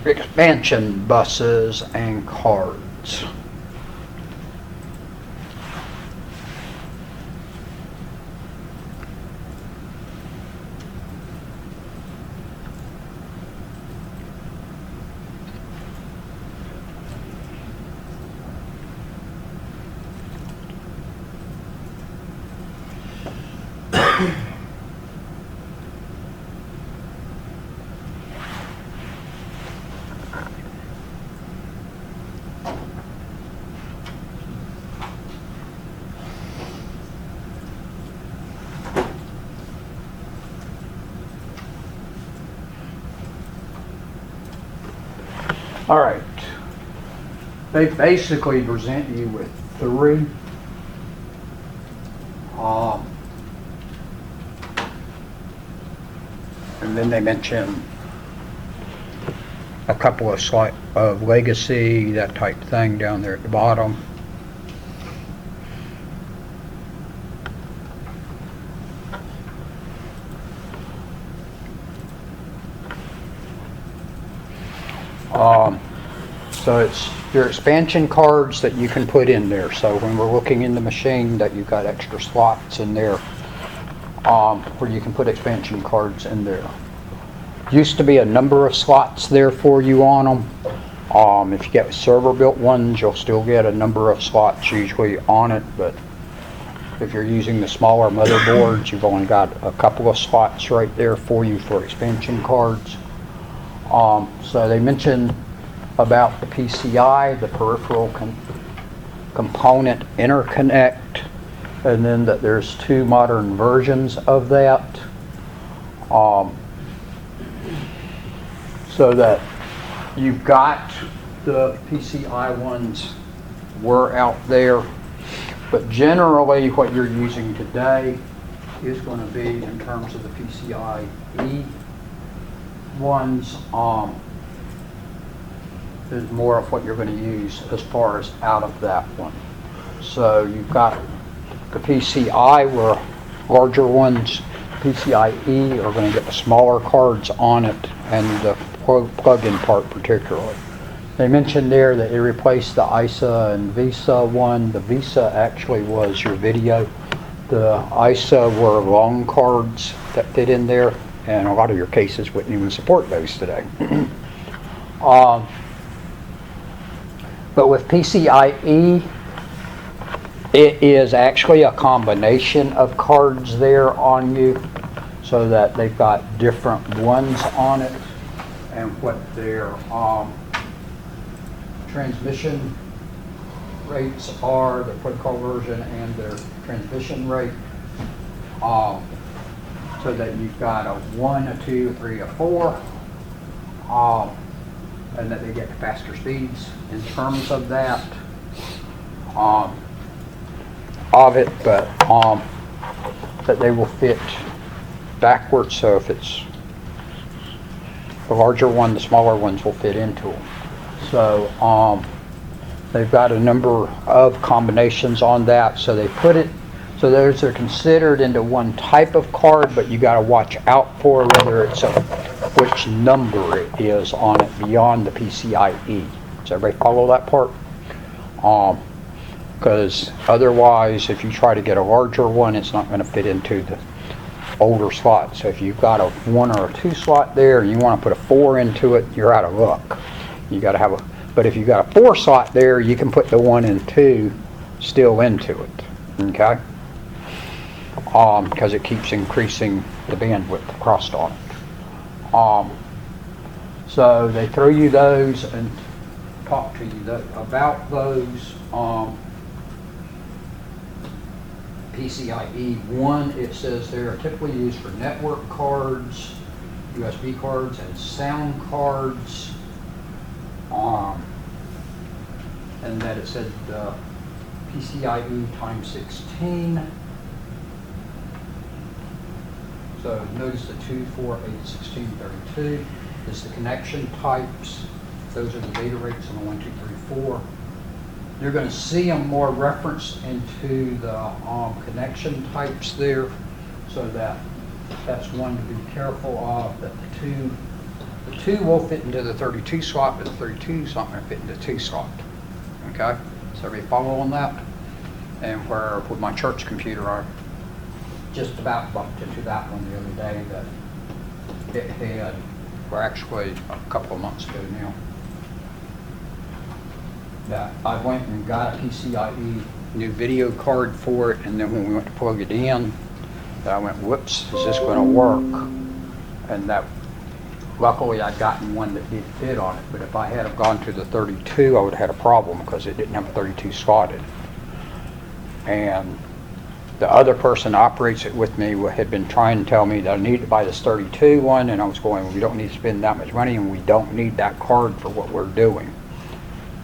expansion buses and cards. All right, they basically present you with three. And then they mention a couple of legacy, that type thing down there at the bottom. So it's your expansion cards that you can put in there. So when we're looking in the machine, that you've got extra slots in there where you can put expansion cards in there. Used to be a number of slots there for you on them. If you get server built ones, you'll still get a number of slots usually on it, but if you're using the smaller motherboards, you've only got a couple of slots right there for you for expansion cards. So they mentioned about the PCI, the peripheral component interconnect, and then that there's two modern versions of that. So that you've got the PCI ones were out there, but generally what you're using today is going to be, in terms of the PCIe ones, is more of what you're going to use as far as out of that one. So you've got the PCI were larger ones. PCIe are going to get the smaller cards on it, and the plug-in part particularly. They mentioned there that they replaced the ISA and VISA one. The VISA actually was your video. The ISA were long cards that fit in there, and a lot of your cases wouldn't even support those today. But with PCIe, it is actually a combination of cards there on you, so that they've got different ones on it, and what their transmission rates are, the protocol version and their transmission rate, so that you've got a 1, a 2, a 3, a 4, and that they get faster speeds in terms of that of it, but that they will fit backwards. So if it's the larger one, the smaller ones will fit into them. So they've got a number of combinations on that. So they put it, so those are considered into one type of card, but you got to watch out for whether it's which number it is on it beyond the PCIe. Does everybody follow that part? Because otherwise, if you try to get a larger one, it's not going to fit into the older slot. So if you've got a 1 or a 2 slot there and you want to put a 4 into it, you're out of luck. You got to have a, but if you've got a 4 slot there, you can put the 1 and 2 still into it, okay? Because it keeps increasing the bandwidth across on it. So they throw you those and talk to you about those. PCIe 1, it says they're typically used for network cards, USB cards, and sound cards. And that it said PCIe times 16. So notice the 2, 4, 8, 16, 32 is the connection types. Those are the data rates on the 1, 2, 3, 4. You're going to see them more referenced into the connection types there, so that's one to be careful of, that the 2 The 2 will fit into the 32 slot, but the 32 is not going to fit into the 2 slot. Okay? So everybody follow on that? And where with my church computer, I just about bumped into that one the other day that it had, or actually a couple of months ago now, that I went and got a PCIe new video card for it, and then when we went to plug it in, I went, whoops, is this going to work? And that, luckily I'd gotten one that did fit on it, but if I had have gone to the 32, I would have had a problem because it didn't have a 32 slotted. And the other person that operates it with me had been trying to tell me that I needed to buy this 32 one, and I was going, we don't need to spend that much money, and we don't need that card for what we're doing.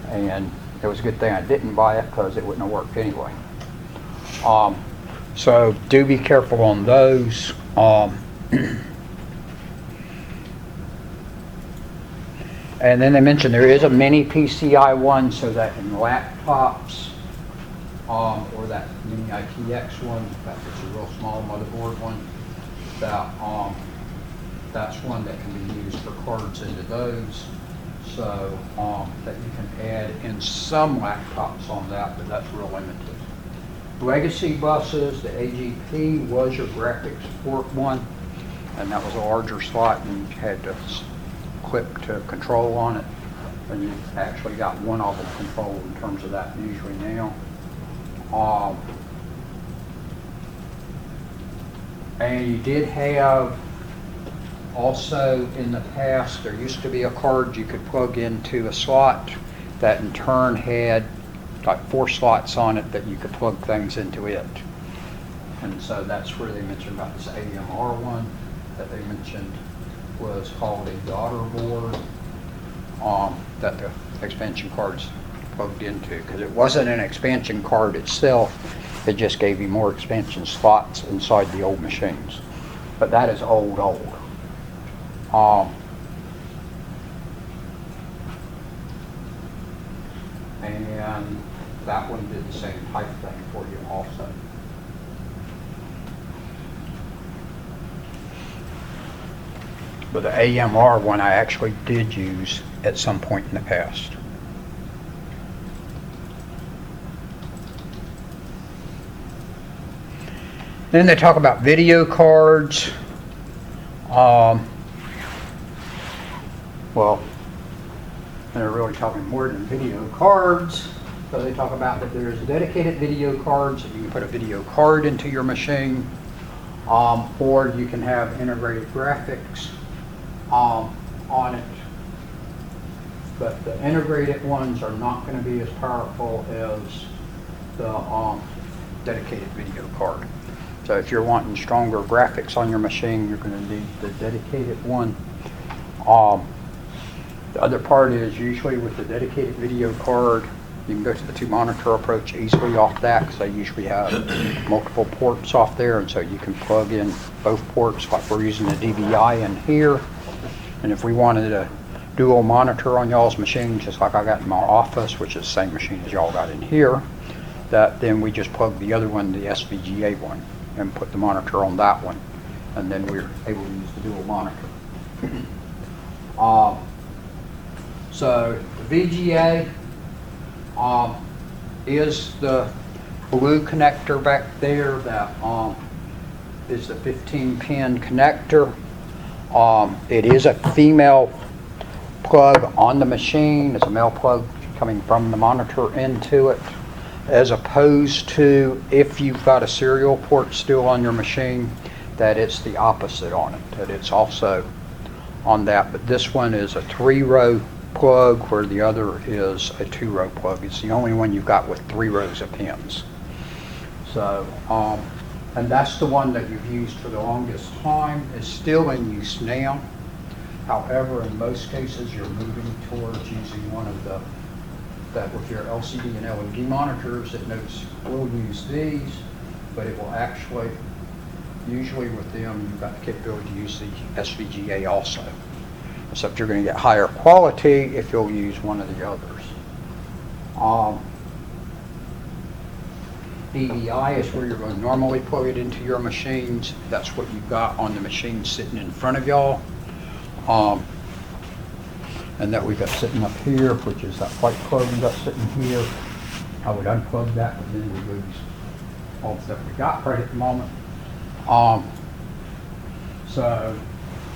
And it was a good thing I didn't buy it because it wouldn't have worked anyway. So do be careful on those. And then they mentioned there is a mini PCI one, so that in laptops, or that mini ITX one, that's a real small motherboard one, that that's one that can be used for cards into those. So that you can add in some laptops on that, but that's real limited. Legacy buses, the AGP was your graphics port one, and that was a larger slot, and you had to clip to control on it, and you actually got one of them controlled in terms of that usually now. And you did have also in the past, there used to be a card you could plug into a slot that in turn had like 4 slots on it that you could plug things into it. And so that's where they mentioned about this AMR one that they mentioned was called a daughter board that the expansion cards plugged into, because it wasn't an expansion card itself, it just gave you more expansion slots inside the old machines. But that is old. And that one did the same type thing for you also. But the AMR one I actually did use at some point in the past. Then they talk about video cards. Well, they're really talking more than video cards. So they talk about that there's dedicated video cards, that you can put a video card into your machine, or you can have integrated graphics on it. But the integrated ones are not going to be as powerful as the dedicated video card. So if you're wanting stronger graphics on your machine, you're going to need the dedicated one. The other part is usually with the dedicated video card, you can go to the 2-monitor approach easily off that, because they usually have multiple ports off there, and so you can plug in both ports like we're using the DVI in here. And if we wanted a dual monitor on y'all's machine, just like I got in my office, which is the same machine as y'all got in here, then we just plug the other one, the SVGA one, and put the monitor on that one, and then we're able to use the dual monitor. So the VGA is the blue connector back there that is the 15-pin connector. It is a female plug on the machine. It's a male plug coming from the monitor into it, as opposed to if you've got a serial port still on your machine, that it's the opposite on it, that it's also on that. But this one is a 3-row plug, where the other is a 2-row plug. It's the only one you've got with 3 rows of pins. So, and that's the one that you've used for the longest time. It's still in use now. However, in most cases, you're moving towards using one of the, that with your LCD and LED monitors, it knows we'll use these, but it will actually, usually with them, you've got the capability to use the SVGA also. Except you're going to get higher quality if you'll use one of the others. DVI is where you're going to normally plug it into your machines. That's what you've got on the machine sitting in front of y'all. and that we got sitting up here, which is that white plug we got sitting here. I would unplug that, but then we lose all the stuff we got right at the moment. So,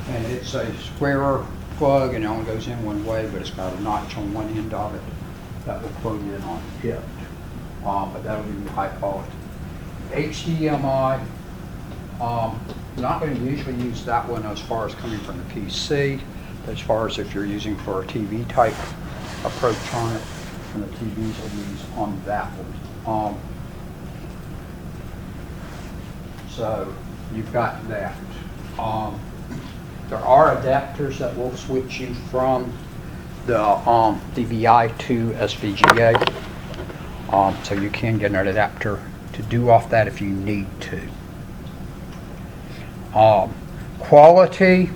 and it's a squarer plug and it only goes in one way, but it's got a notch on one end of it that will plug in on it. But that'll be high quality. HDMI, not going to usually use that one as far as coming from the PC, but as far as if you're using for a TV type approach on it, and the TVs will use on that one. So you've got that. There are adapters that will switch you from the DVI to SVGA. So you can get an adapter to do off that if you need to. Quality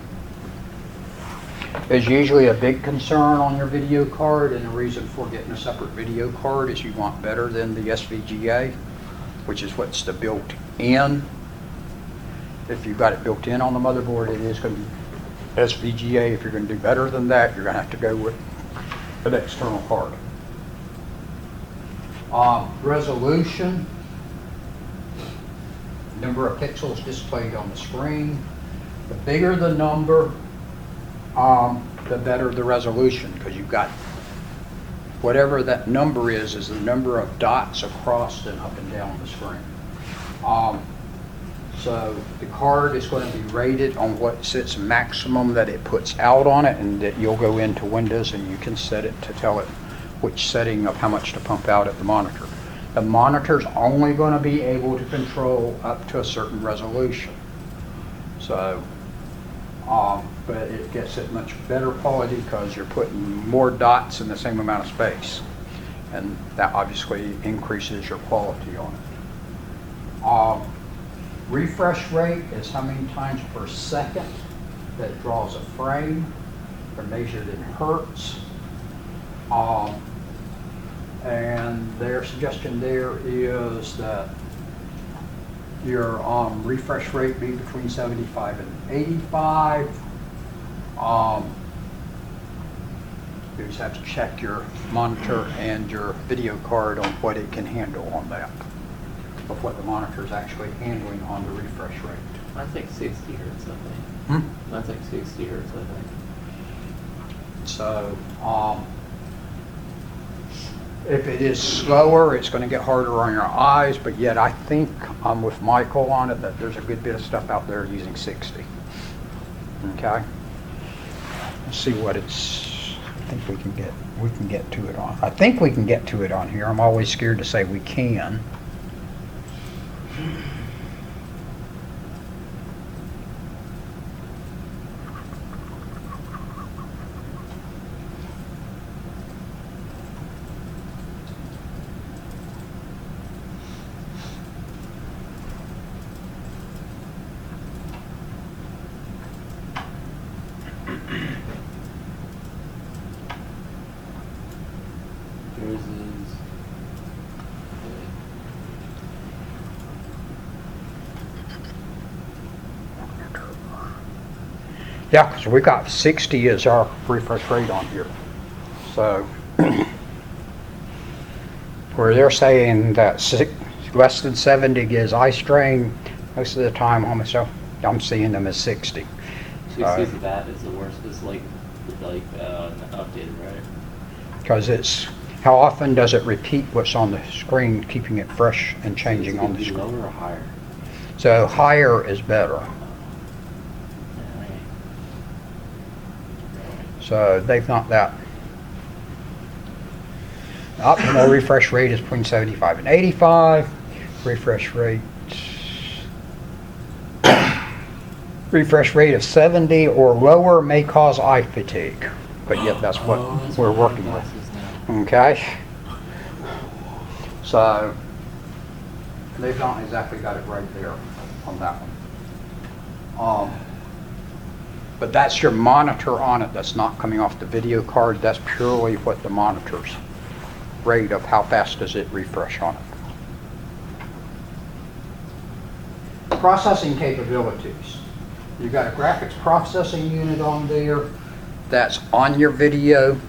is usually a big concern on your video card, and the reason for getting a separate video card is you want better than the SVGA, which is what's the built-in. If you've got it built in on the motherboard, it is going to be SVGA. If you're going to do better than that, you're going to have to go with an external card. Resolution, number of pixels displayed on the screen. The bigger the number, the better the resolution, because you've got whatever that number is the number of dots across and up and down the screen. So the card is going to be rated on what's its maximum that it puts out on it, and that you'll go into Windows and you can set it to tell it which setting of how much to pump out at the monitor. The monitor's only going to be able to control up to a certain resolution. So, but it gets it much better quality because you're putting more dots in the same amount of space. And that obviously increases your quality on it. Refresh rate is how many times per second that it draws a frame. They're measured in hertz. And their suggestion there is that your refresh rate be between 75 and 85. You just have to check your monitor and your video card on what it can handle on that, of what the monitor is actually handling on the refresh rate. I think 60 hertz, I think. I think 60 hertz, I think. So, if it is slower, it's going to get harder on your eyes, but yet I think I'm with Michael on it that there's a good bit of stuff out there using 60. Okay? Let's see what it's, I think we can get to it on. I think we can get to it on here. I'm always scared to say we can. Yeah, because we got 60 as our refresh rate on here. So, where they're saying that less than 70 gives eye strain, most of the time almost I'm seeing them as 60. 60 is bad, is the worst, it's like updated, right? Because it's, how often does it repeat what's on the screen, keeping it fresh and changing on the screen? Lower or higher? So higher is better. So they've not that. The optimal refresh rate is between 75 and 85. Refresh rate of 70 or lower may cause eye fatigue, but yet that's what we're working with. Okay. So they've not exactly got it right there on that one. But that's your monitor on it. That's not coming off the video card. That's purely what the monitor's rate of how fast does it refresh on it. Processing capabilities. You've got a graphics processing unit on there. that's on your video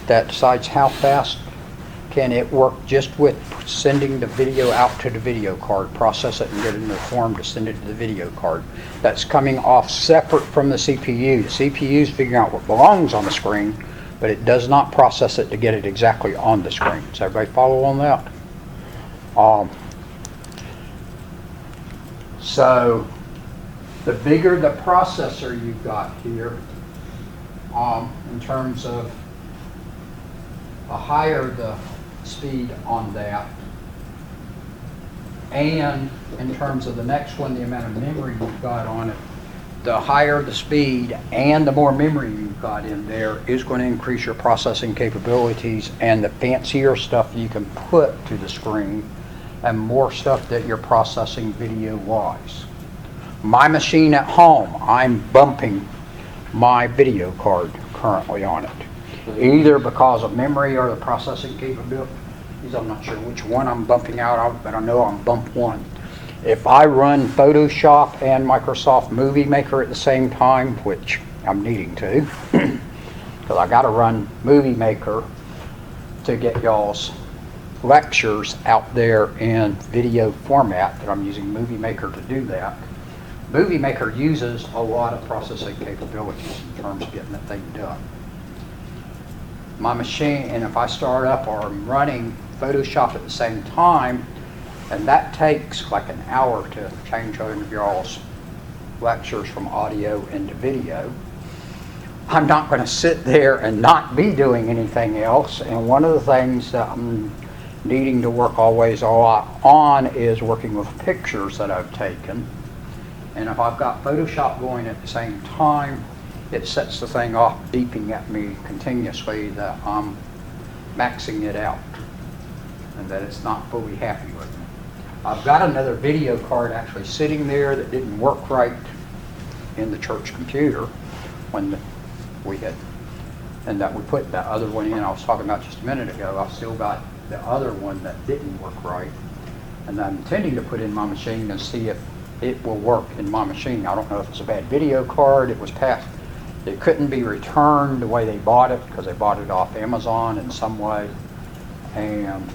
that decides how fast can it work just with sending the video out to the video card, process it and get it in a form to send it to the video card. That's coming off separate from the CPU. The CPU is figuring out what belongs on the screen, but it does not process it to get it exactly on the screen. Does everybody follow on that? So the bigger the processor you've got here, in terms of the higher the speed on that, and in terms of the next one, the amount of memory you've got on it, the higher the speed and the more memory you've got in there is going to increase your processing capabilities and the fancier stuff you can put to the screen and more stuff that you're processing video-wise. My machine at home, I'm bumping my video card currently on it, either because of memory or the processing capabilities. I'm not sure which one I'm bumping out of, but I know I'm bump one. If I run Photoshop and Microsoft Movie Maker at the same time, which I'm needing to, because I got to run Movie Maker to get y'all's lectures out there in video format, that I'm using Movie Maker to do that. Movie Maker uses a lot of processing capabilities in terms of getting the thing done. My machine, and if I start up or I'm running Photoshop at the same time, and that takes like an hour to change over y'all's lectures from audio into video, I'm not going to sit there and not be doing anything else. And one of the things that I'm needing to work always a lot on is working with pictures that I've taken. And if I've got Photoshop going at the same time, it sets the thing off beeping at me continuously that I'm maxing it out and that it's not fully happy with me. I've got another video card actually sitting there that didn't work right in the church computer when we had, and that we put that other one in I was talking about just a minute ago. I've still got the other one that didn't work right, and I'm intending to put in my machine and see if it will work in my machine. I don't know if it's a bad video card. It was passed. It couldn't be returned the way they bought it because they bought it off Amazon in some way, and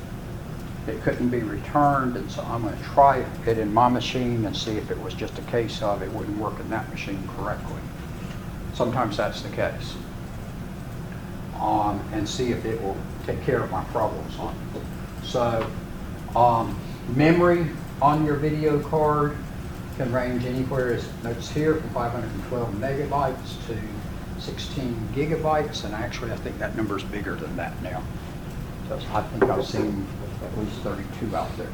it couldn't be returned, and so I'm going to try it in my machine and see if it was just a case of it wouldn't work in that machine correctly. Sometimes that's the case. And see if it will take care of my problems on it. So memory on your video card can range anywhere, as it notes here, from 512 megabytes to 16 gigabytes, and actually I think that number is bigger than that now. So I think I've seen at least 32 out there.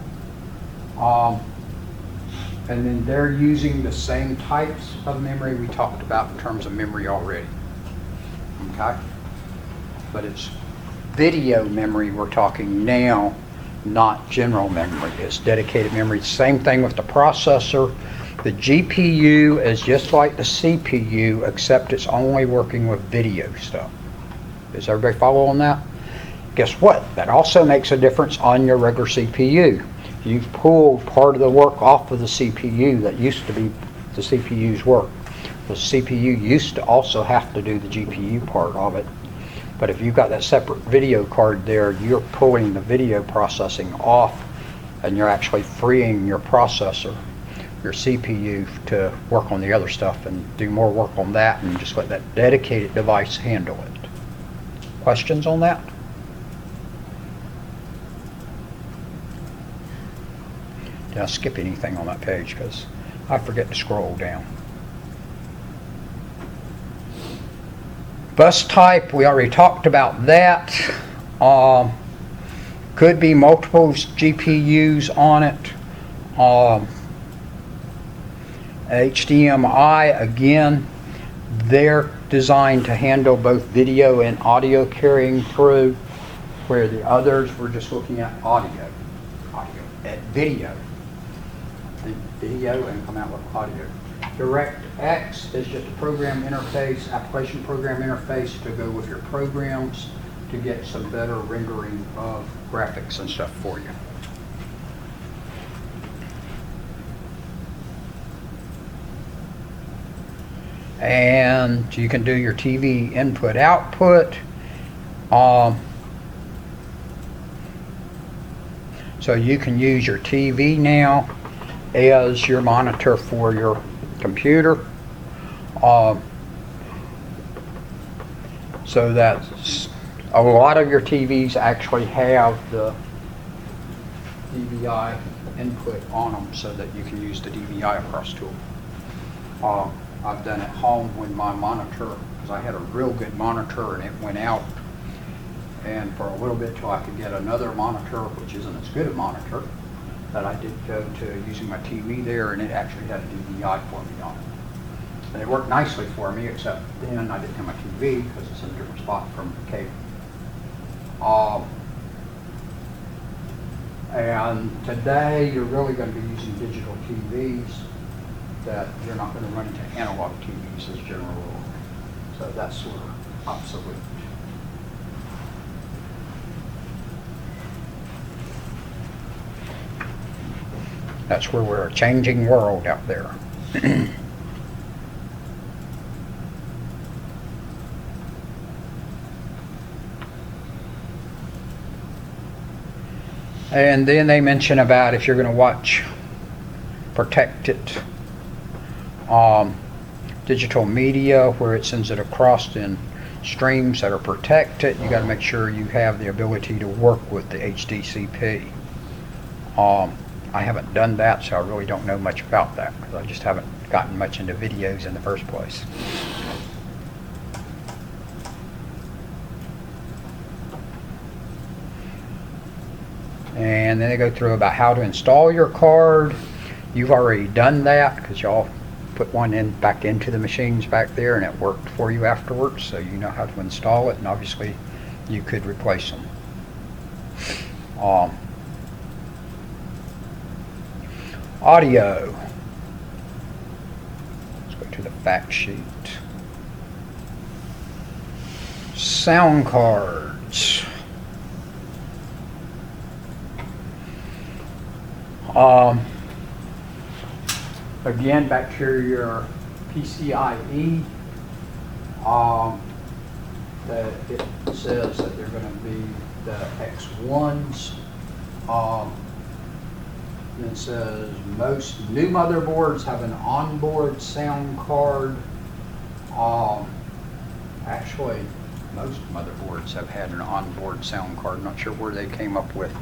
And then they're using the same types of memory we talked about in terms of memory already. Okay? But it's video memory we're talking now, not general memory. It's dedicated memory. Same thing with the processor. The GPU is just like the CPU, except it's only working with video stuff. Does everybody follow on that? Guess what? That also makes a difference on your regular CPU. You've pulled part of the work off of the CPU that used to be the CPU's work. The CPU used to also have to do the GPU part of it. But if you've got that separate video card there, you're pulling the video processing off, and you're actually freeing your processor, your CPU, to work on the other stuff and do more work on that, and just let that dedicated device handle it. Questions on that? Did I skip anything on that page? Because I forget to scroll down. Bus type, we already talked about that. Could be multiple GPUs on it. HDMI, again, they're designed to handle both video and audio carrying through, where the others we're just looking at video. The video and come out with audio. DirectX is just a program interface, application program interface to go with your programs to get some better rendering of graphics and stuff for you. And you can do your TV input output. So you can use your TV now as your monitor for your computer. So that's a lot of your TVs actually have the DVI input on them so that you can use the DVI across to them. I've done it home when my monitor, because I had a real good monitor and it went out, and for a little bit till I could get another monitor, which isn't as good a monitor, that I did go to using my TV there, and it actually had a DVI for me on it. And it worked nicely for me, except then I didn't have my TV because it's in a different spot from the cable. And today you're really going to be using digital TVs, that you're not going to run into analog TVs as general rule. So that's sort of obsolete. That's where we're a changing world out there. And then they mention about if you're going to watch protected digital media where it sends it across in streams that are protected, you got to make sure you have the ability to work with the HDCP. I haven't done that, so I really don't know much about that because I just haven't gotten much into videos in the first place. And then they go through about how to install your card. You've already done that because y'all put one in back into the machines back there and it worked for you afterwards, so you know how to install it, and obviously you could replace them. Audio. Let's go to the fact sheet. Sound cards. Again, back to your PCIe, that it says that they're going to be the X1s. And it says most new motherboards have an onboard sound card. Actually, most motherboards have had an onboard sound card. I'm not sure where they came up with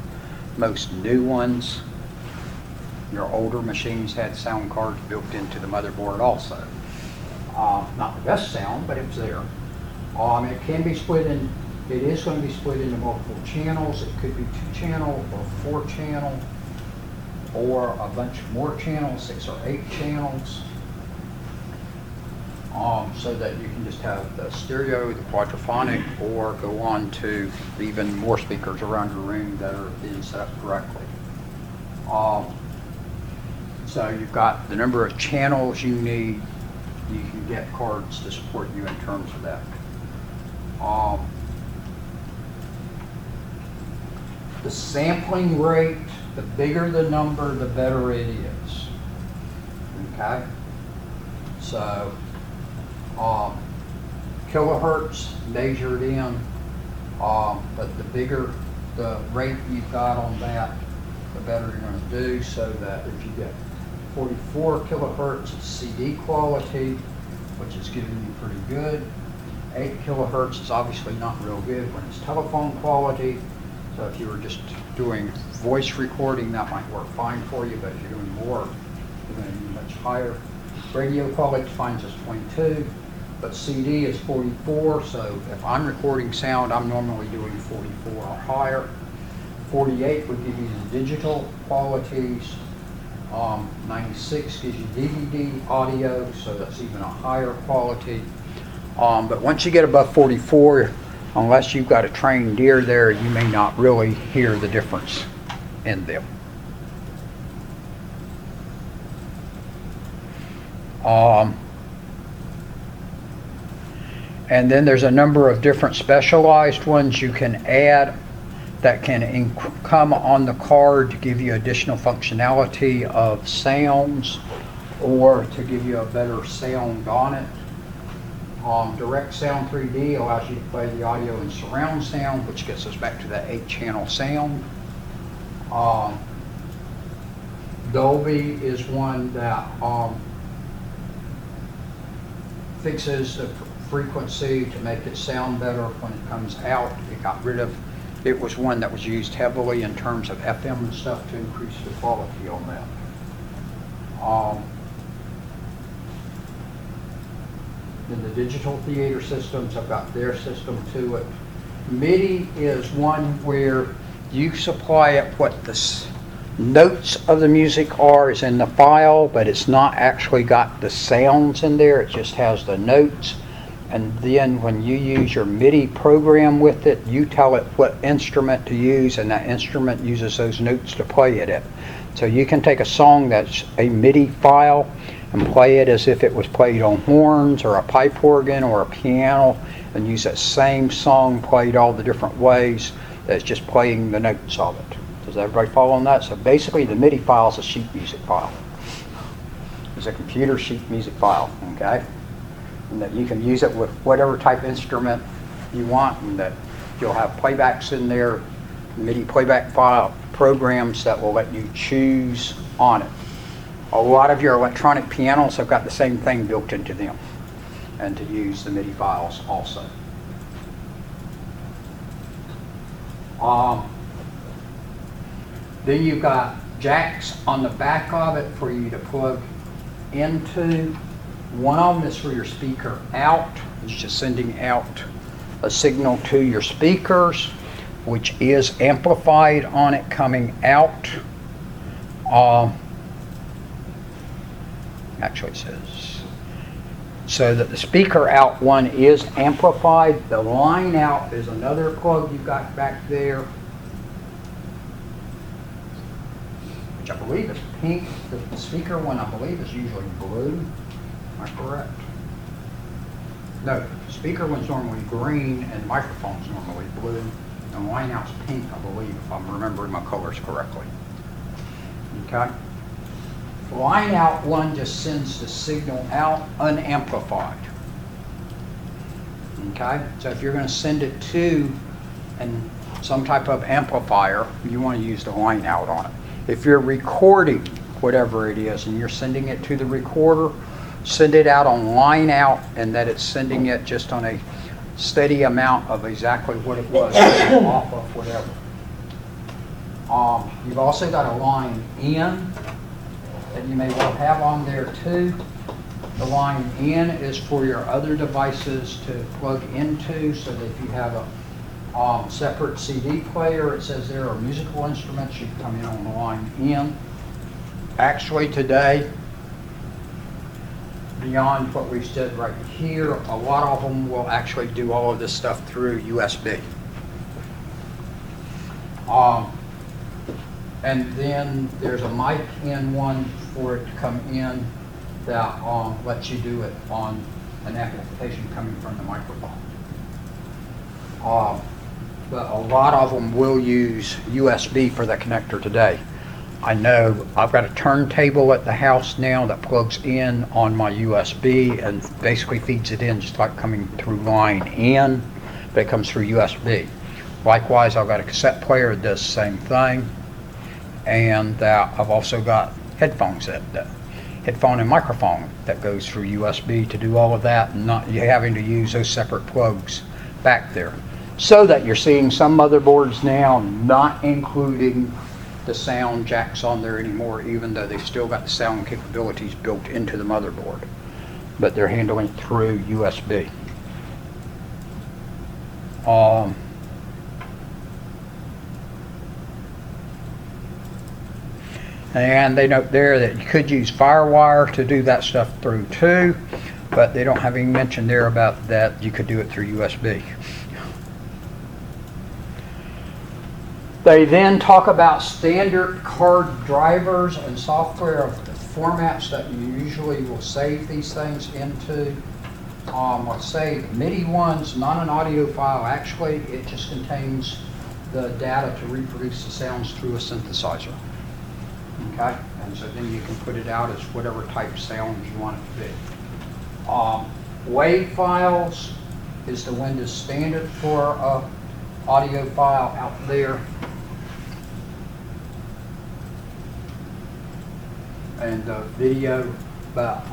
most new ones. Your older machines had sound cards built into the motherboard also. Not the best sound, but it was there. It can be split in, it is going to be split into multiple channels. It could be 2-channel or 4-channel or a bunch more channels, 6 or 8 channels. So that you can just have the stereo, the quadraphonic, or go on to even more speakers around your room that are being set up correctly. So you've got the number of channels you need. You can get cards to support you in terms of that. The sampling rate, the bigger the number, the better it is. Okay? So, kilohertz measured in, but the bigger the rate you've got on that, the better you're going to do, so that if you get 44 kilohertz, it's CD quality, which is giving you pretty good. 8 kilohertz is obviously not real good when it's telephone quality. So if you were just doing voice recording, that might work fine for you, but if you're doing more, you're going to need much higher. Radio quality finds us 22, but CD is 44, so if I'm recording sound, I'm normally doing 44 or higher. 48 would give you the digital qualities. 96 gives you DVD audio, so that's even a higher quality. But once you get above 44, unless you've got a trained ear there, you may not really hear the difference in them. And then there's a number of different specialized ones you can add that can come on the card to give you additional functionality of sounds or to give you a better sound on it. Direct Sound 3D allows you to play the audio in surround sound, which gets us back to that 8-channel sound. Dolby is one that fixes the frequency to make it sound better when it comes out. It was one that was used heavily in terms of FM and stuff to increase the quality on that. In the digital theater systems, I've got their system to it. MIDI is one where you supply it what the notes of the music are is in the file, but it's not actually got the sounds in there. It just has the notes. And then when you use your MIDI program with it, you tell it what instrument to use, and that instrument uses those notes to play it in. So you can take a song that's a MIDI file and play it as if it was played on horns or a pipe organ or a piano, and use that same song played all the different ways that's just playing the notes of it. Does everybody follow on that? So basically the MIDI file is a sheet music file. It's a computer sheet music file, okay? And that you can use it with whatever type of instrument you want, and that you'll have playbacks in there, MIDI playback file programs that will let you choose on it. A lot of your electronic pianos have got the same thing built into them, and to use the MIDI files also. Then you've got jacks on the back of it for you to plug into. One of them is for your speaker out. It's just sending out a signal to your speakers, which is amplified on it coming out. Actually it says, so that the speaker out one is amplified. The line out is another plug you've got back there, which I believe is pink. The speaker one I believe is usually blue. Am I correct? No, the speaker one's normally green and the microphone's normally blue. And the line out's pink, I believe, if I'm remembering my colors correctly. Okay? The line out one just sends the signal out unamplified. Okay? So if you're going to send it to some type of amplifier, you want to use the line out on it. If you're recording whatever it is and you're sending it to the recorder, send it out on line out, and that it's sending it just on a steady amount of exactly what it was off of whatever. You've also got a line in that you may well have on there too. The line in is for your other devices to plug into, so that if you have a separate CD player, it says there are musical instruments, you can come in on the line in. Actually today, beyond what we've said right here, a lot of them will actually do all of this stuff through USB. And then there's a mic in one for it to come in that lets you do it on an amplification coming from the microphone. But a lot of them will use USB for the connector today. I know I've got a turntable at the house now that plugs in on my USB and basically feeds it in just like coming through line in, but it comes through USB. Likewise, I've got a cassette player that does the same thing, and I've also got headphones headphone and microphone that goes through USB to do all of that, and not you having to use those separate plugs back there. So that you're seeing some motherboards now not including the sound jacks on there anymore, even though they've still got the sound capabilities built into the motherboard, but they're handling it through USB. And they note there that you could use FireWire to do that stuff through too, but they don't have any mention there about that you could do it through USB. They then talk about standard card drivers and software of the formats that you usually will save these things into. Let's say the MIDI one's not an audio file. Actually, it just contains the data to reproduce the sounds through a synthesizer. Okay, and so then you can put it out as whatever type sound you want it to be. WAV files is the Windows standard for audio file out there. And video, but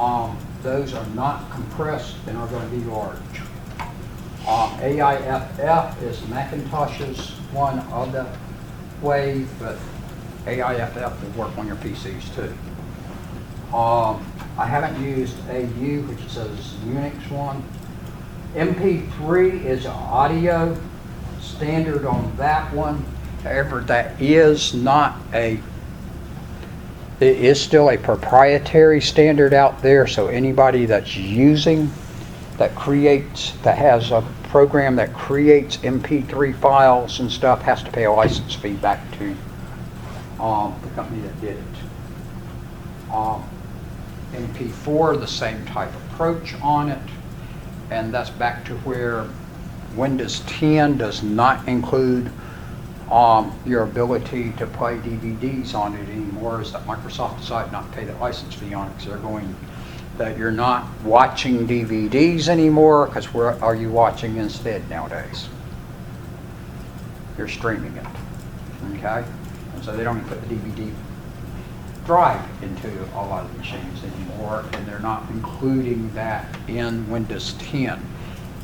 those are not compressed and are going to be large. AIFF is Macintosh's one of the WAV, but AIFF will work on your PCs too. I haven't used AU, which is a Unix one. MP3 is an audio standard on that one. However, that is not a, it is still a proprietary standard out there, so anybody that's using, that creates, that has a program that creates MP3 files and stuff has to pay a license fee back to the company that did it. MP4, the same type approach on it, and that's back to where Windows 10 does not include your ability to play DVDs on it anymore, is that Microsoft decided not to pay the license fee on it because they're going that you're not watching DVDs anymore, because where are you watching instead nowadays? You're streaming it, okay? And so they don't even put the DVD drive into a lot of the machines anymore, and they're not including that in Windows 10.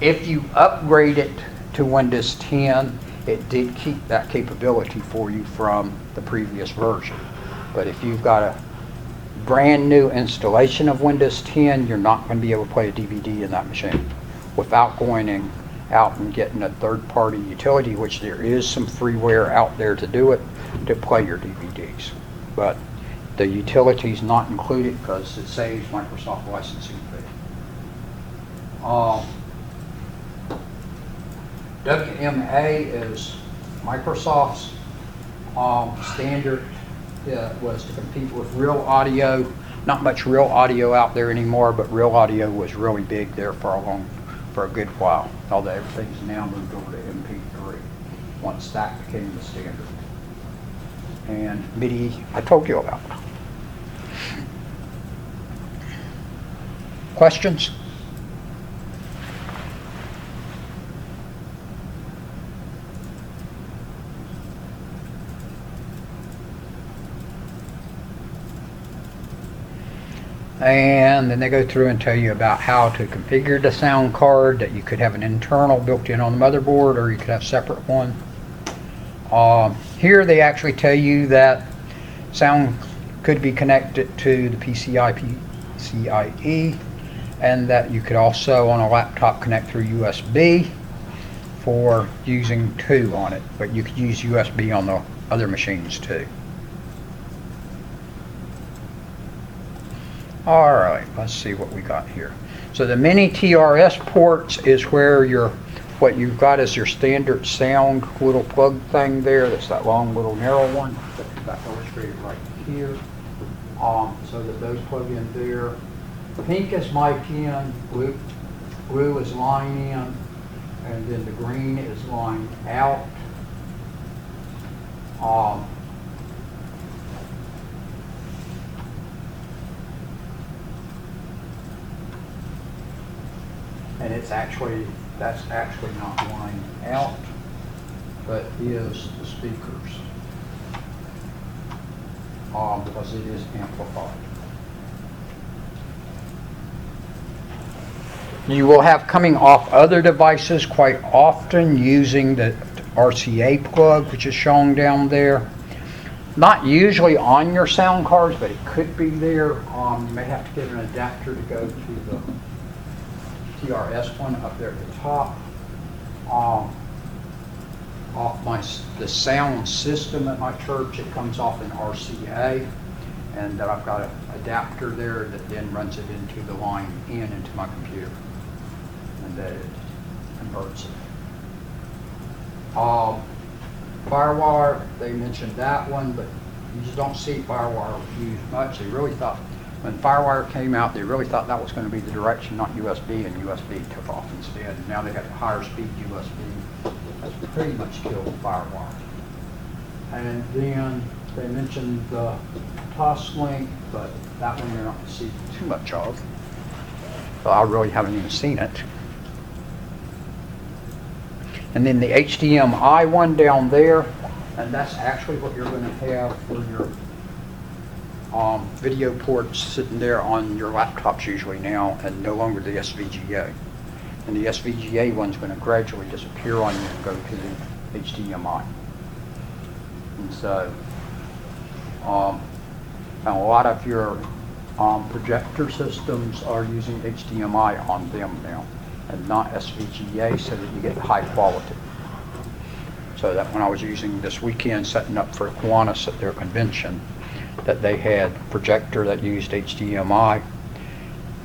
If you upgrade it to Windows 10, it did keep that capability for you from the previous version. But if you've got a brand new installation of Windows 10, you're not going to be able to play a DVD in that machine without going out and getting a third-party utility, which there is some freeware out there to do it, to play your DVDs. But the utility is not included because it saves Microsoft licensing fee. WMA is Microsoft's standard. Was to compete with Real Audio. Not much Real Audio out there anymore, but Real Audio was really big there for a good while. Although everything's now moved over to MP3 once that became the standard. And MIDI, I told you about. Questions? And then they go through and tell you about how to configure the sound card, that you could have an internal built in on the motherboard, or you could have a separate one. Here they actually tell you that sound could be connected to the PCIe, and that you could also on a laptop connect through USB for using two on it, but you could use USB on the other machines too. Alright, let's see what we got here. So the mini TRS ports is where what you've got is your standard sound little plug thing there. That's that long little narrow one that's illustrated right here. So that those plug in there. Pink is mic in, blue is line in, and then the green is line out. And that's actually not line out, but is the speakers, because it is amplified. You will have coming off other devices quite often using the RCA plug, which is shown down there. Not usually on your sound cards, but it could be there. You may have to get an adapter to go to the TRS one up there at the top. The sound system at my church, it comes off an RCA, and that I've got an adapter there that then runs it into the line into my computer, and that it converts it. Firewire, they mentioned that one, but you just don't see Firewire used much. They really thought, when Firewire came out, they really thought that was going to be the direction, not USB, and USB took off instead. And now they have higher speed USB. That's pretty much killed Firewire. And then they mentioned the Toslink, but that one you're not going to see too much of. So I really haven't even seen it. And then the HDMI one down there, and that's actually what you're going to have for your video ports sitting there on your laptops usually now, and no longer the SVGA. And the SVGA one's going to gradually disappear on you and go to the HDMI. And so, and a lot of your projector systems are using HDMI on them now, and not SVGA, so that you get high quality. So that when I was using this weekend setting up for Kiwanis at their convention, that they had projector that used HDMI,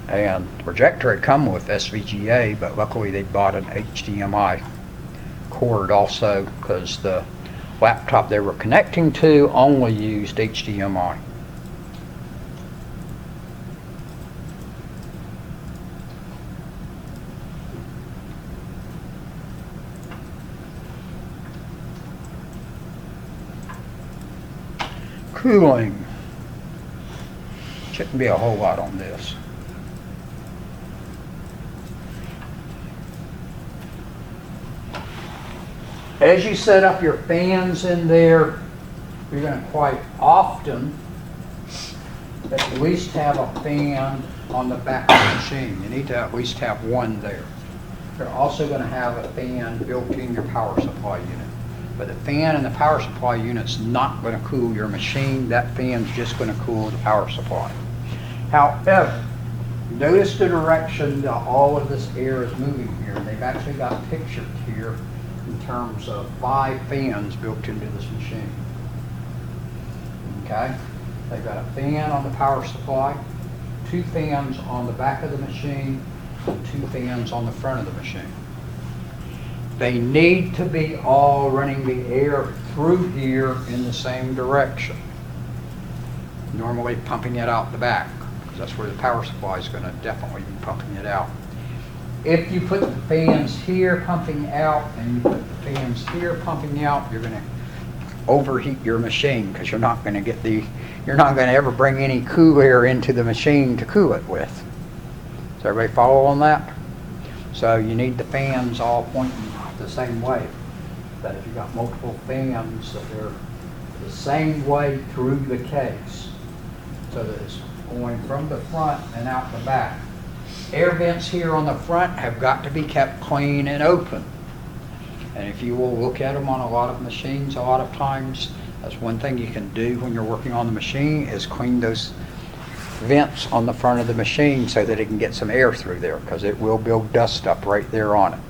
and the projector had come with SVGA, but luckily they bought an HDMI cord also, because the laptop they were connecting to only used HDMI. Cooling. Shouldn't be a whole lot on this. As you set up your fans in there, you're going to quite often at least have a fan on the back of the machine. You need to at least have one there. You're also going to have a fan built in your power supply unit. But the fan in the power supply unit's not going to cool your machine. That fan's just going to cool the power supply. However, notice the direction that all of this air is moving here. They've actually got pictured here in terms of 5 fans built into this machine. Okay? They've got a fan on the power supply, 2 fans on the back of the machine, and 2 fans on the front of the machine. They need to be all running the air through here in the same direction. Normally pumping it out the back, because that's where the power supply is going to definitely be pumping it out. If you put the fans here pumping out and you put the fans here pumping out, you're going to overheat your machine, because you're not going to ever bring any cool air into the machine to cool it with. Does everybody follow on that? So you need the fans all pointing the same way. That if you've got multiple fans, that they're the same way through the case, so that it's going from the front and out the back. Air vents here on the front have got to be kept clean and open. And if you will look at them on a lot of machines, a lot of times, that's one thing you can do when you're working on the machine, is clean those vents on the front of the machine so that it can get some air through there, because it will build dust up right there on it.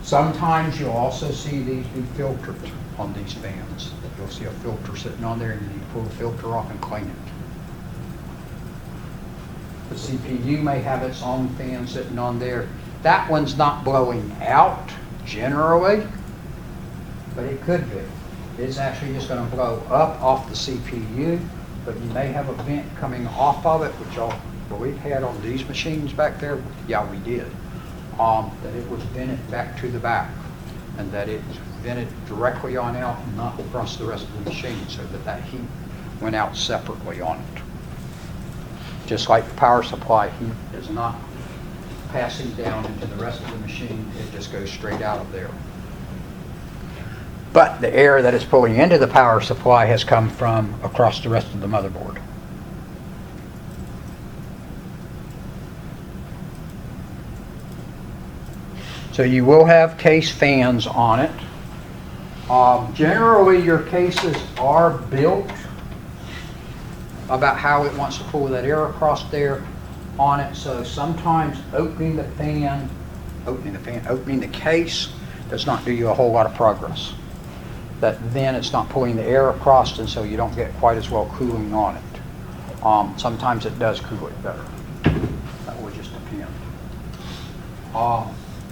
Sometimes you'll also see these be filtered on these fans. You'll see a filter sitting on there, and you need to pull the filter off and clean it. The CPU may have its own fan sitting on there. That one's not blowing out generally, but it could be. It's actually just going to blow up off the CPU, but you may have a vent coming off of it, which I believe had on these machines back there. Yeah, we did. That it was vented back to the back, and that it was vented directly on out and not across the rest of the machine, so that that heat went out separately on it. Just like the power supply heat is not passing down into the rest of the machine, it just goes straight out of there. But the air that is pulling into the power supply has come from across the rest of the motherboard. So you will have case fans on it. Generally, your cases are built about how it wants to pull that air across there on it. So sometimes opening the case does not do you a whole lot of progress. That then it's not pulling the air across, and so you don't get quite as well cooling on it. Sometimes it does cool it better. That will just depend.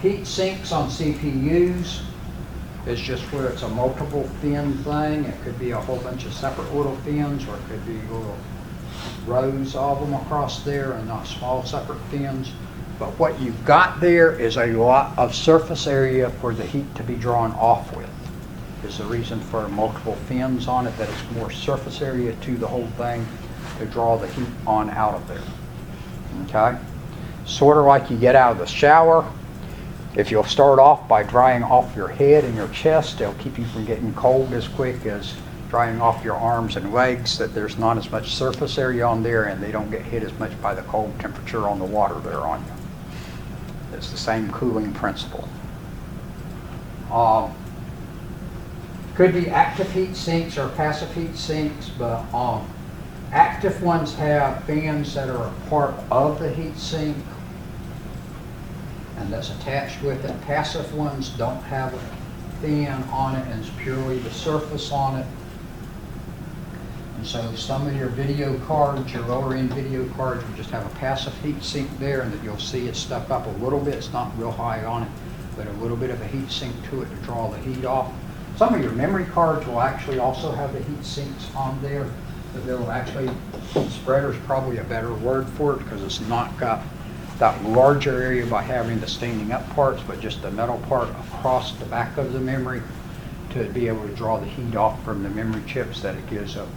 Heat sinks on CPUs is just where it's a multiple fin thing. It could be a whole bunch of separate little fins, or it could be little rows of them across there and not small separate fins. But what you've got there is a lot of surface area for the heat to be drawn off with. Is the reason for multiple fins on it, that it's more surface area to the whole thing. to draw the heat on out of there. Okay? Sort of like you get out of the shower. If you'll start off by drying off your head and your chest, it'll keep you from getting cold as quick as drying off your arms and legs, that there's not as much surface area on there and they don't get hit as much by the cold temperature on the water there on you. It's the same cooling principle. Could be active heat sinks or passive heat sinks, but active ones have fans that are a part of the heat sink and that's attached with it. Passive ones don't have a fan on it and it's purely the surface on it. And so some of your video cards, your lower end video cards, will just have a passive heat sink there, and that you'll see it stuck up a little bit. It's not real high on it, but a little bit of a heat sink to it to draw the heat off. Some of your memory cards will actually also have the heat sinks on there, but they'll actually, spreader's probably a better word for it because it's not got that larger area by having the standing up parts, but just the metal part across the back of the memory to be able to draw the heat off from the memory chips, that it gives a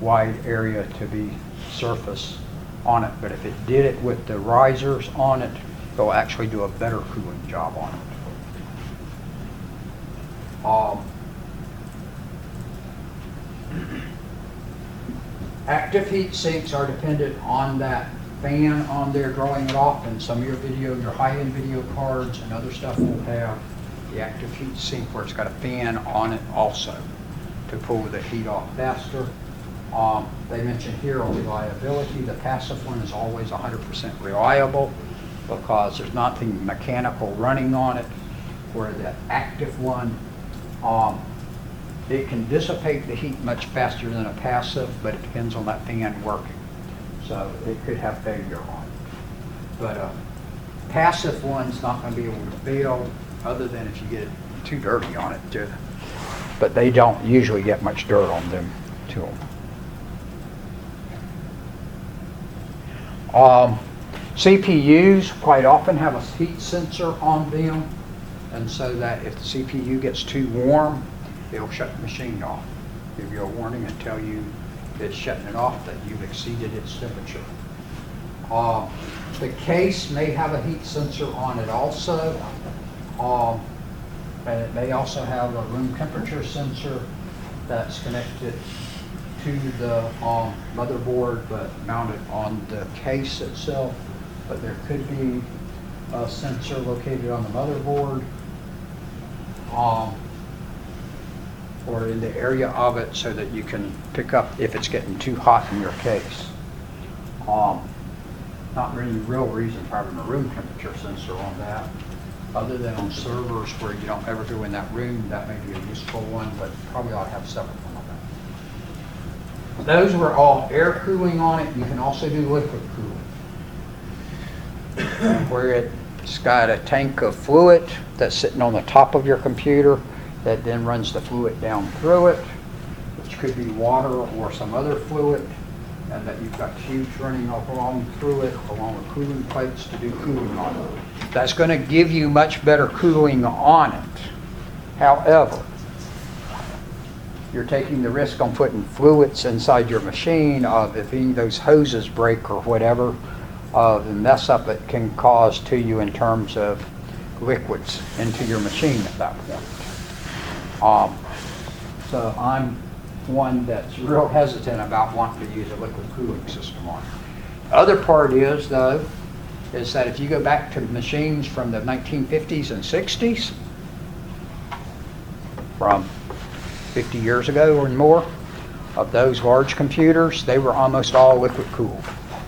wide area to be surface on it. But if it did it with the risers on it, it'll actually do a better cooling job on it. Active heat sinks are dependent on that fan on there drawing it off, and some of your video, your high-end video cards and other stuff will have the active heat sink where it's got a fan on it also to pull the heat off faster. They mentioned here on reliability, the passive one is always 100% reliable because there's nothing mechanical running on it, where the active one, it can dissipate the heat much faster than a passive, but it depends on that fan working. So it could have failure on it. But a passive one's not going to be able to fail, other than if you get too dirty on it too. But they don't usually get much dirt on them to them. CPUs quite often have a heat sensor on them, and so that if the CPU gets too warm, it'll shut the machine off. Give you a warning and tell you it's shutting it off, that you've exceeded its temperature. The case may have a heat sensor on it also, and it may also have a room temperature sensor that's connected to the motherboard but mounted on the case itself. But there could be a sensor located on the motherboard or in the area of it, so that you can pick up if it's getting too hot in your case. Not really real reason for having a room temperature sensor on that, other than on servers where you don't ever go in that room. That may be a useful one, but probably ought to have a separate one on that. Those were all air cooling on it. You can also do liquid cooling, where it's got a tank of fluid that's sitting on the top of your computer that then runs the fluid down through it, which could be water or some other fluid, and that you've got tubes running along through it, along with cooling plates to do cooling on it. That's going to give you much better cooling on it. However, you're taking the risk on putting fluids inside your machine of, if any of those hoses break or whatever, the mess up it can cause to you in terms of liquids into your machine at that point. So I'm one that's real hesitant about wanting to use a liquid cooling system on it. The other part is, though, is that if you go back to machines from the 1950s and 60s, from 50 years ago or more, of those large computers, they were almost all liquid cooled.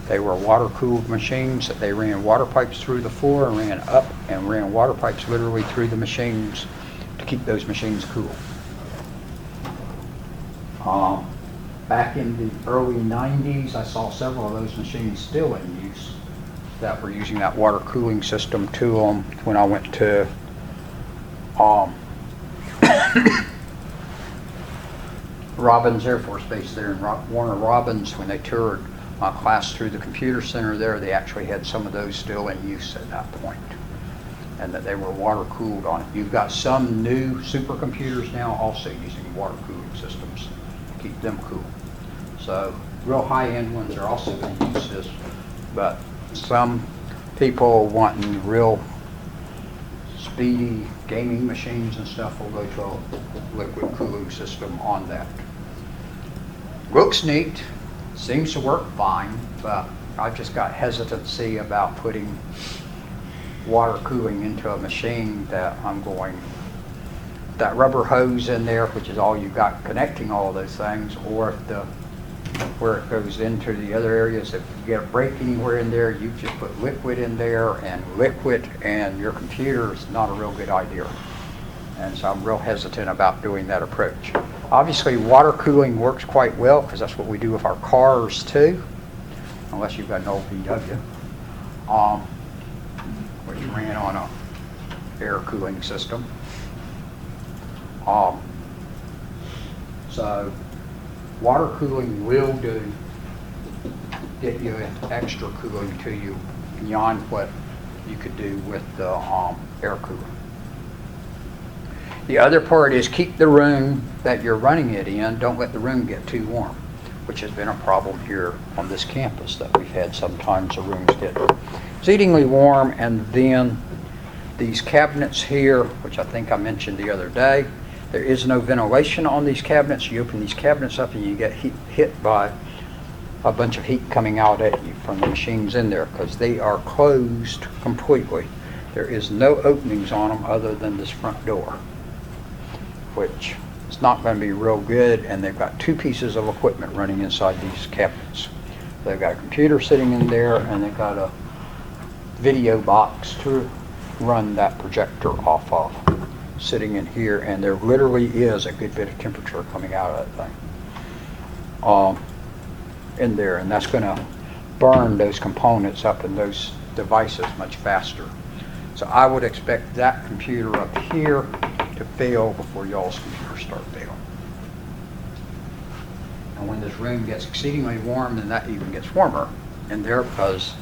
They were water cooled machines that they ran water pipes through the floor and ran up and ran water pipes literally through the machines to keep those machines cool. Back in the early 90s, I saw several of those machines still in use that were using that water cooling system to them. When I went to Robins Air Force Base there in Warner Robins, when they toured my class through the computer center there, they actually had some of those still in use at that point, and that they were water cooled on it. You've got some new supercomputers now also using water cooling systems to keep them cool. So real high-end ones are also going to use this, but some people wanting real speedy gaming machines and stuff will go to a liquid cooling system on that. Looks neat, seems to work fine, but I've just got hesitancy about putting water cooling into a machine that that rubber hose in there, which is all you've got connecting all of those things, or if where it goes into the other areas, if you get a break anywhere in there, you just put liquid in there, and liquid and your computer is not a real good idea. And so I'm real hesitant about doing that approach. Obviously, water cooling works quite well because that's what we do with our cars too, unless you've got an old VW, which ran on a air cooling system. So water cooling will get you extra cooling to you beyond what you could do with the air cooler. The other part is keep the room that you're running it in, don't let the room get too warm, which has been a problem here on this campus that we've had. Sometimes the rooms get exceedingly warm, and then these cabinets here, which I think I mentioned the other day, there is no ventilation on these cabinets. You open these cabinets up and you get hit by a bunch of heat coming out at you from the machines in there because they are closed completely. There is no openings on them other than this front door, which is not going to be real good, and they've got two pieces of equipment running inside these cabinets. They've got a computer sitting in there, and they've got a video box to run that projector off of sitting in here, and there literally is a good bit of temperature coming out of that thing in there, and that's going to burn those components up in those devices much faster. So I would expect that computer up here to fail before y'all's computers start failing. And when this room gets exceedingly warm, then that even gets warmer in there because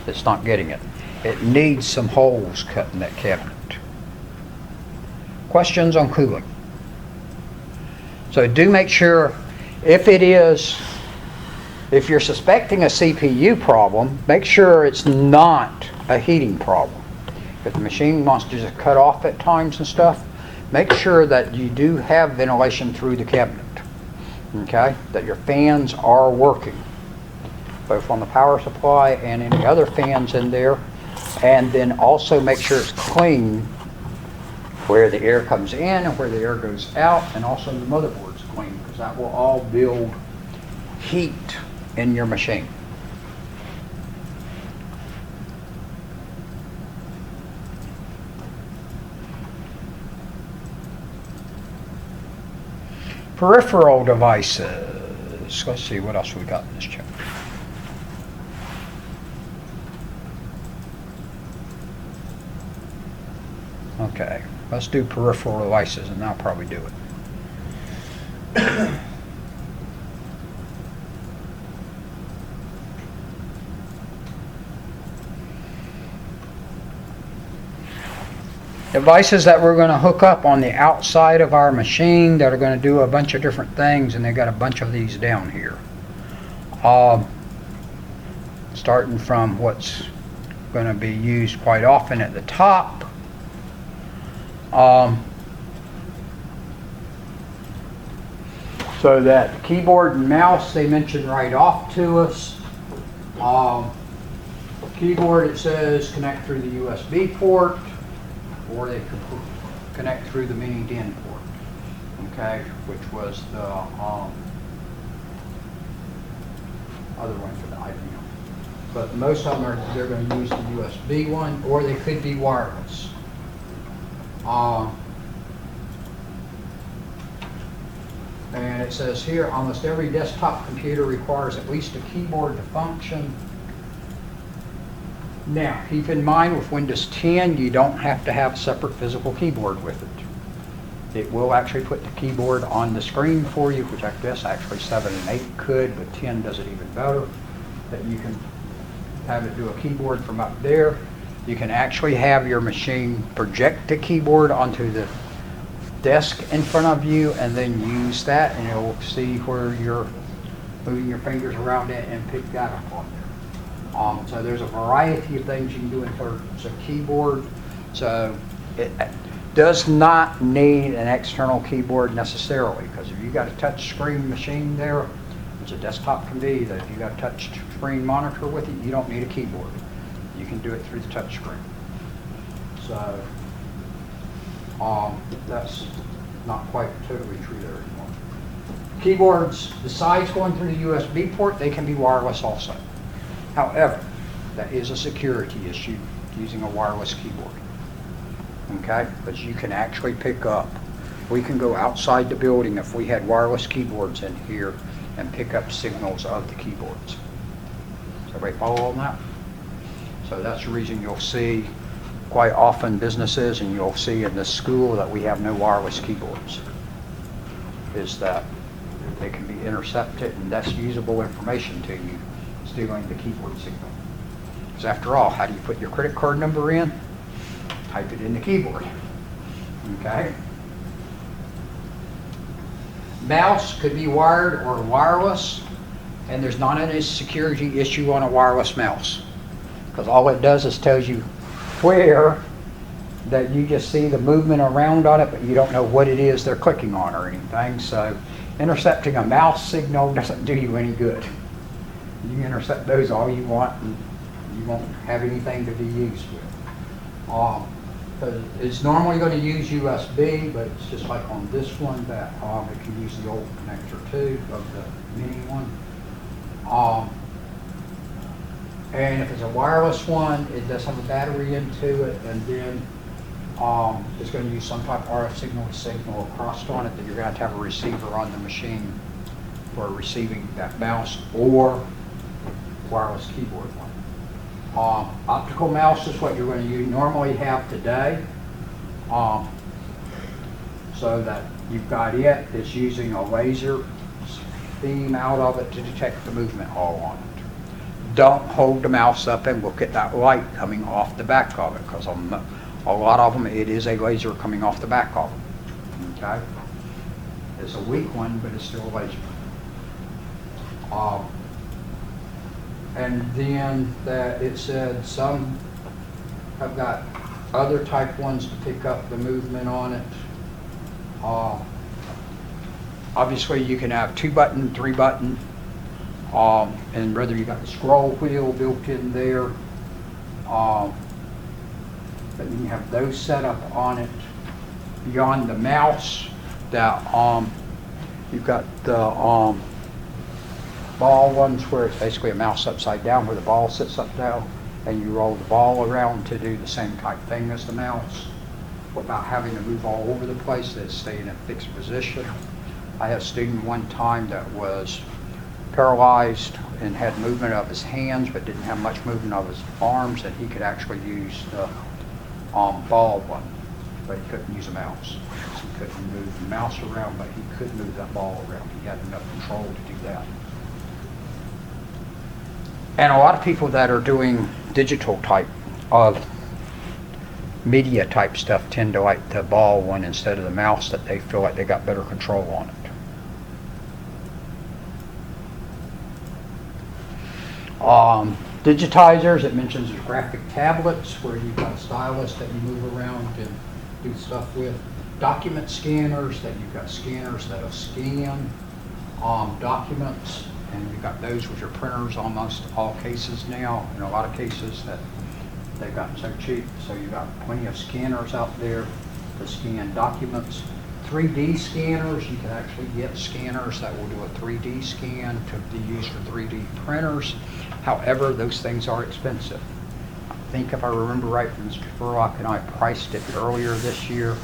it's not getting it. It needs some holes cut in that cabinet. Questions on cooling? So do make sure, if you're suspecting a CPU problem, make sure it's not a heating problem. If the machine wants to just cut off at times and stuff, make sure that you do have ventilation through the cabinet, okay? That your fans are working, both on the power supply and any other fans in there. And then also make sure it's clean where the air comes in and where the air goes out, and also the motherboard's clean, because that will all build heat in your machine. Peripheral devices. Let's see what else we got in this chapter. Okay, let's do peripheral devices, and I'll probably do it. Devices that we're going to hook up on the outside of our machine that are going to do a bunch of different things, and they got a bunch of these down here. Starting from what's going to be used quite often at the top. So that keyboard and mouse they mentioned right off to us. Keyboard, it says connect through the USB port, or they could connect through the mini DIN port, okay, which was the other one for the IBM. But most of them they're going to use the USB one, or they could be wireless. And it says here, almost every desktop computer requires at least a keyboard to function. Now, keep in mind with Windows 10, you don't have to have a separate physical keyboard with it. It will actually put the keyboard on the screen for you, which I guess actually 7 and 8 could, but 10 does it even better. That you can have it do a keyboard from up there. You can actually have your machine project the keyboard onto the desk in front of you, and then use that, and it will see where your moving your fingers around it and pick that up on there. So there's a variety of things you can do in terms of keyboard. So it does not need an external keyboard necessarily, because if you got a touch screen machine there, which a desktop can be, that if you got a touch screen monitor with it, you don't need a keyboard. You can do it through the touch screen. So that's not quite totally true there anymore. Keyboards, besides going through the USB port, they can be wireless also. However, that is a security issue using a wireless keyboard. Okay, because you can actually pick up, we can go outside the building if we had wireless keyboards in here and pick up signals of the keyboards. Does everybody follow on that? So that's the reason you'll see quite often businesses, and you'll see in the school, that we have no wireless keyboards, is that they can be intercepted, and that's usable information to you, stealing the keyboard signal. Because after all, how do you put your credit card number in? Type it in the keyboard. Okay? Mouse could be wired or wireless, and there's not any security issue on a wireless mouse, because all it does is tells you where, that you just see the movement around on it, but you don't know what it is they're clicking on or anything. So intercepting a mouse signal doesn't do you any good. You can intercept those all you want, and you won't have anything to be used with. It's normally going to use USB, but it's just like on this one that it can use the old connector too, of the mini one. And if it's a wireless one, it does have a battery into it, and then it's going to use some type of RF signal across on it, that you're going to have a receiver on the machine for receiving that mouse or wireless keyboard one. Optical mouse is what you're going to normally have today. So that you've got it's using a laser beam out of it to detect the movement all on it. Don't hold the mouse up and look at that light coming off the back of it, because on a lot of them it is a laser coming off the back of them. Okay? It's a weak one, but it's still a laser. And then that it said some have got other type ones to pick up the movement on it. Obviously you can have 2-button, 3-button, and whether you got the scroll wheel built in there, but you can have those set up on it. Beyond the mouse, that you've got the ball ones, where it's basically a mouse upside down, where the ball sits up down, and you roll the ball around to do the same type thing as the mouse, without having to move all over the place. They stay in a fixed position. I had a student one time that was paralyzed and had movement of his hands, but didn't have much movement of his arms, and he could actually use the ball one, but he couldn't use a mouse. So he couldn't move the mouse around, but he could move that ball around. He had enough control to do that. And a lot of people that are doing digital type of media type stuff tend to like the ball one instead of the mouse, that they feel like they got better control on it. Digitizers, it mentions there's graphic tablets where you've got a stylus that you move around and do stuff with. Document scanners, that you've got scanners that'll scan documents, and you've got those with your printers almost all cases now. In a lot of cases that they've gotten so cheap, so you've got plenty of scanners out there to scan documents. 3D scanners, you can actually get scanners that will do a 3D scan to be used for 3D printers. However, those things are expensive. I think if I remember right, Mr. Spurlock and I priced it earlier this year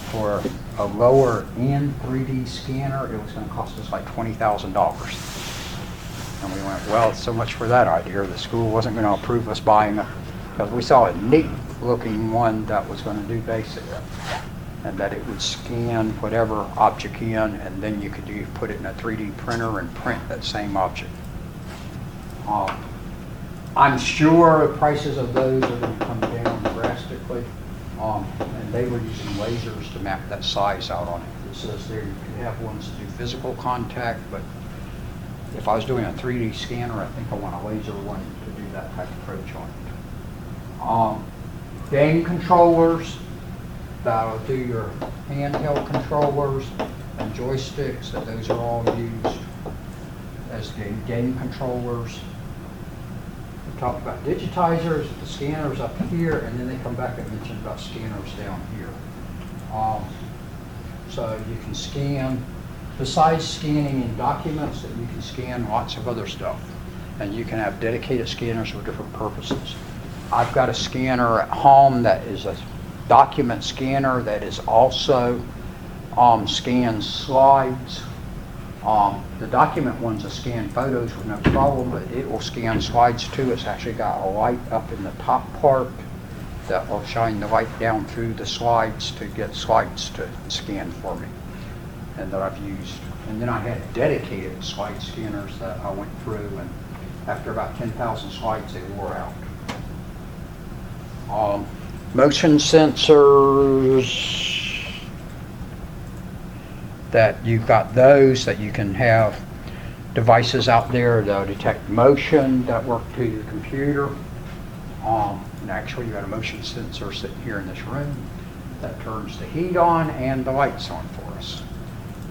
for a lower end 3D scanner. It was going to cost us like $20,000. And we went, well, so much for that idea. The school wasn't going to approve us buying it, because we saw a neat looking one that was going to do basic, and that it would scan whatever object in, and then you could put it in a 3D printer and print that same object. I'm sure the prices of those are going to come down drastically, and they were using lasers to map that size out on it. It says there you can have ones that do physical contact, but if I was doing a 3D scanner, I think I want a laser one to do that type of approach on it. Game controllers, that'll do your handheld controllers and joysticks, and those are all used as game controllers. We talked about digitizers, the scanners up here, and then they come back and mention about scanners down here. So you can scan, besides scanning in documents, that you can scan lots of other stuff. And you can have dedicated scanners for different purposes. I've got a scanner at home that is a document scanner that is also scans slides. The document one's a scan photos with no problem, but it will scan slides too. It's actually got a light up in the top part that will shine the light down through the slides to get slides to scan for me, and that I've used. And then I had dedicated slide scanners that I went through, and after about 10,000 slides, they wore out. Motion sensors, that you've got those that you can have devices out there that detect motion that work to your computer. And actually, you got a motion sensor sitting here in this room that turns the heat on and the lights on for us.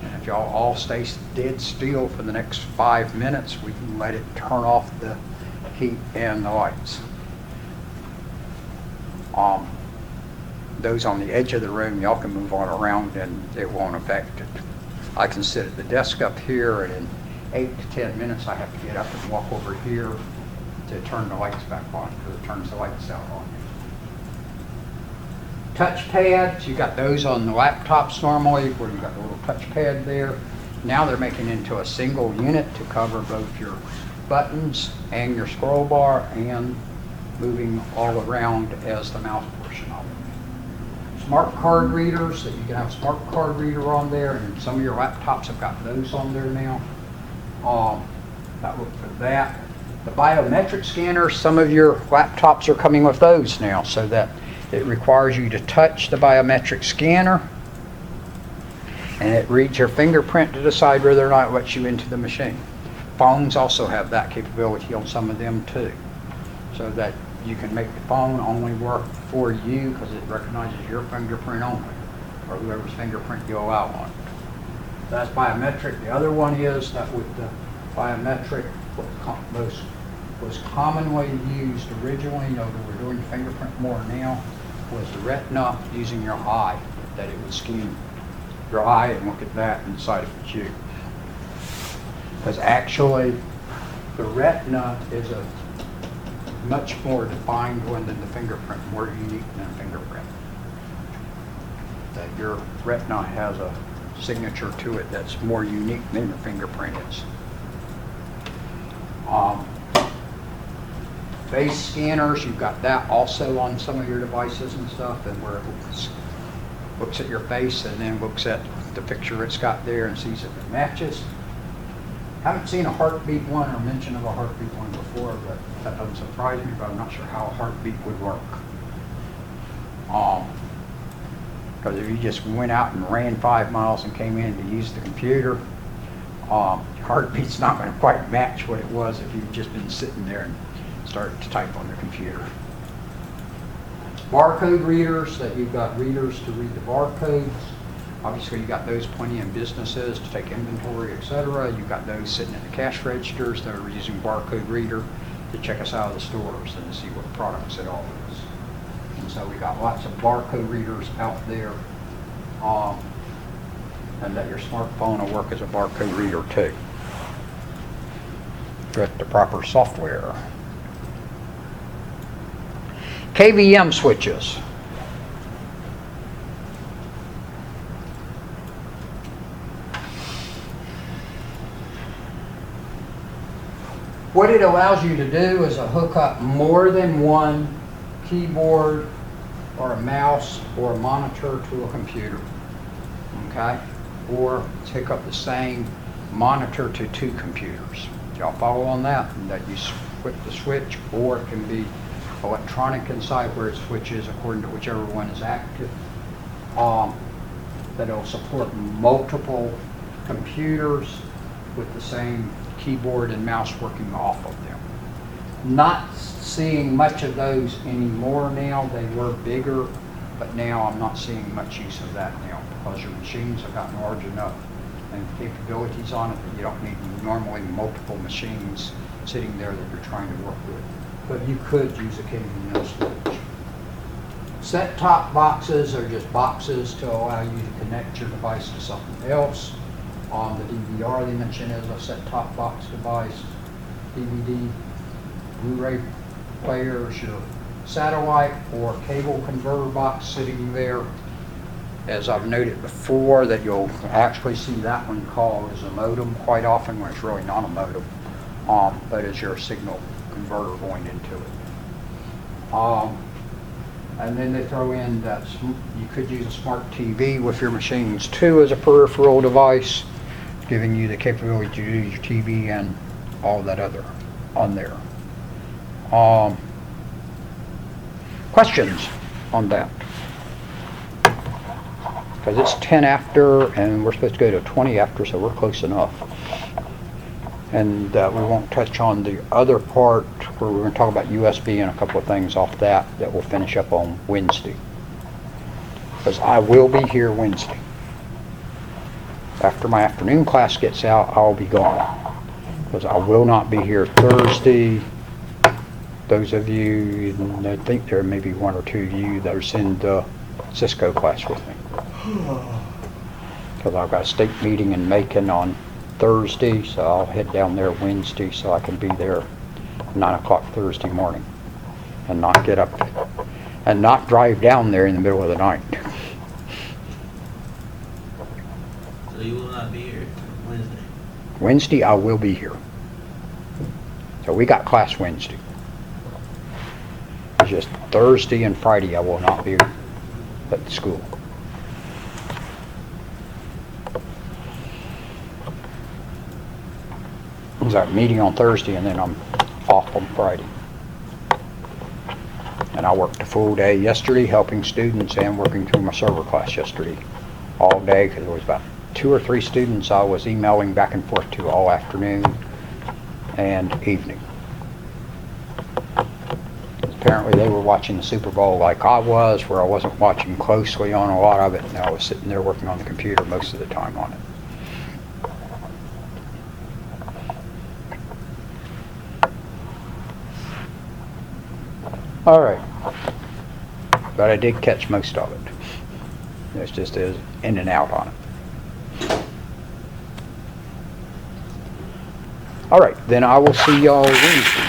And if y'all all stay dead still for the next 5 minutes, we can let it turn off the heat and the lights. Those on the edge of the room, y'all can move on around and it won't affect it. I can sit at the desk up here, and in 8 to 10 minutes I have to get up and walk over here to turn the lights back on, because it turns the lights out on you. Touch pads, you got those on the laptops normally, where you got the little touch pad there. Now they're making into a single unit to cover both your buttons and your scroll bar, and moving all around as the mouse portion of it. Smart card readers, that you can have a smart card reader on there, and some of your laptops have got those on there now. That look for that. The biometric scanners, some of your laptops are coming with those now, so that it requires you to touch the biometric scanner, and it reads your fingerprint to decide whether or not it lets you into the machine. Phones also have that capability on some of them too, so that you can make the phone only work for you because it recognizes your fingerprint only, or whoever's fingerprint you allow on it. That's biometric. The other one is that with the biometric, what was commonly used originally, though we're doing fingerprint more now, was the retina, using your eye, that it would scan your eye and look at that and decide if it's you. Because actually, the retina is a much more defined one than the fingerprint, more unique than a fingerprint. That your retina has a signature to it that's more unique than your fingerprint is. Face scanners, you've got that also on some of your devices and stuff, and where it looks at your face and then looks at the picture it's got there and sees if it matches. Haven't seen a heartbeat one or mention of a heartbeat one before, but that doesn't surprise me, but I'm not sure how a heartbeat would work. Because if you just went out and ran 5 miles and came in to use the computer, your heartbeat's not going to quite match what it was if you'd just been sitting there and started to type on the computer. Barcode readers, that you've got readers to read the barcodes. Obviously, you got those plenty in businesses to take inventory, etc. You've got those sitting at the cash registers that are using barcode reader to check us out of the stores and to see what products it all is. And so we got lots of barcode readers out there, and that your smartphone will work as a barcode reader too, with the proper software. KVM switches. What it allows you to do is to hook up more than one keyboard or a mouse or a monitor to a computer, okay? Or hook up the same monitor to 2 computers. Y'all follow on that? And that you flip the switch, or it can be electronic inside where it switches according to whichever one is active. That it'll support multiple computers with the same keyboard and mouse working off of them. Not seeing much of those anymore now. They were bigger, but now I'm not seeing much use of that now because your machines have gotten large enough and capabilities on it that you don't need normally multiple machines sitting there that you're trying to work with. But you could use a KVM storage. Set-top boxes are just boxes to allow you to connect your device to something else. On the DVR they mentioned as a set-top box device. DVD, Blu-ray players, your satellite or cable converter box sitting there. As I've noted before, that you'll actually see that one called as a modem quite often when it's really not a modem, but it's your signal converter going into it. And then they throw in that you could use a smart TV with your machines too as a peripheral device, giving you the capability to do your TV and all that other on there. Questions on that? Because it's 10 after and we're supposed to go to 20 after, so we're close enough. And we won't touch on the other part where we're going to talk about USB and a couple of things off that we'll finish up on Wednesday. Because I will be here Wednesday. After my afternoon class gets out, I'll be gone. Because I will not be here Thursday. Those of you, and I think there may be one or two of you that are in the Cisco class with me. Because I've got a state meeting in Macon on Thursday, so I'll head down there Wednesday so I can be there 9 o'clock Thursday morning and not get up and not drive down there in the middle of the night. So you will not be here Wednesday? Wednesday I will be here. So we got class Wednesday. It's just Thursday and Friday I will not be at the school. There's our meeting on Thursday and then I'm off on Friday. And I worked a full day yesterday helping students and working through my server class yesterday all day because there was about 2 or 3 students I was emailing back and forth to all afternoon and evening. Apparently they were watching the Super Bowl like I was, where I wasn't watching closely on a lot of it and I was sitting there working on the computer most of the time on it. All right, but I did catch most of it. It's just is in and out on it. All right, then I will see y'all Wednesday.